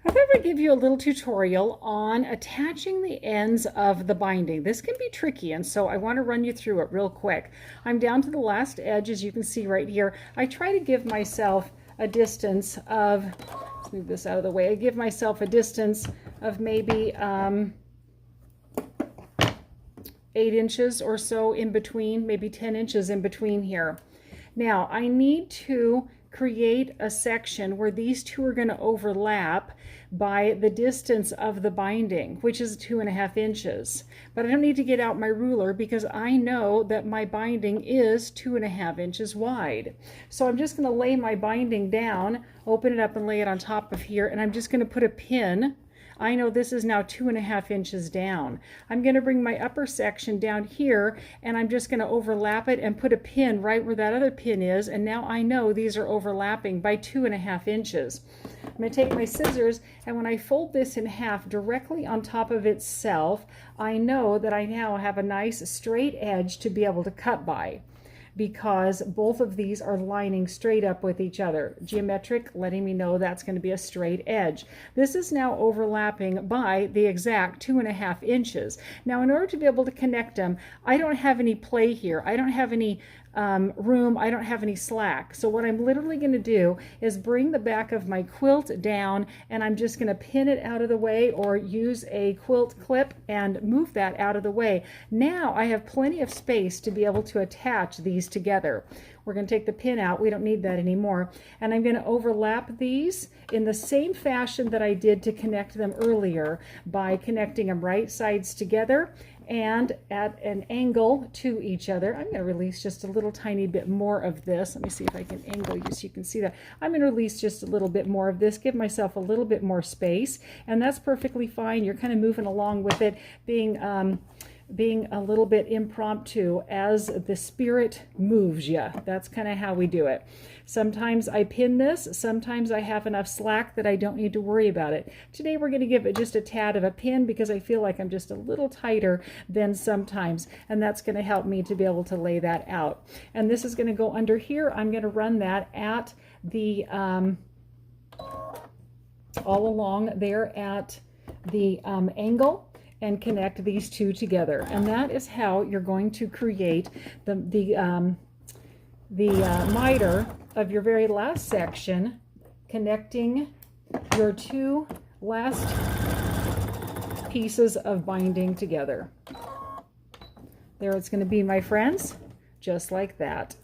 I thought I'd give you a little tutorial on attaching the ends of the binding. This can be tricky, and so I want to run you through it real quick. I'm down to the last edge, as you can see right here. I try to give myself a distance of, let's move this out of the way, I give myself a distance of maybe 8 inches or so in between, maybe 10 inches in between here. Now I need to create a section where these two are going to overlap by the distance of the binding, which is 2.5 inches. But I don't need to get out my ruler because I know that my binding is 2.5 inches wide. So I'm just going to lay my binding down, open it up and lay it on top of here, and I'm just going to put a pin. I know this is now 2.5 inches down. I'm going to bring my upper section down here and I'm just going to overlap it and put a pin right where that other pin is, and now I know these are overlapping by 2.5 inches. I'm going to take my scissors, and when I fold this in half directly on top of itself, I know that I now have a nice straight edge to be able to cut by, because both of these are lining straight up with each other. Geometric, letting me know that's going to be a straight edge. This is now overlapping by the exact 2.5 inches. Now, in order to be able to connect them, I don't have any play here. I don't have any room. I don't have any slack. So what I'm literally going to do is bring the back of my quilt down, and I'm just going to pin it out of the way or use a quilt clip and move that out of the way. Now I have plenty of space to be able to attach these together. We're going to take the pin out. We don't need that anymore. And I'm going to overlap these in the same fashion that I did to connect them earlier, by connecting them right sides together and at an angle to each other. I'm going to release just a little tiny bit more of this. Let me see if I can angle you so you can see that. I'm going to release just a little bit more of this, give myself a little bit more space, and that's perfectly fine. You're kind of moving along with it, being a little bit impromptu as the spirit moves you. That's kind of how we do it. Sometimes I pin this, sometimes I have enough slack that I don't need to worry about it. Today we're going to give it just a tad of a pin because I feel like I'm just a little tighter than sometimes, and that's going to help me to be able to lay that out. And this is going to go under here. I'm going to run that at the all along there at the angle, and connect these two together. And that is how you're going to create the miter of your very last section, connecting your two last pieces of binding together. There it's going to be, my friends, just like that.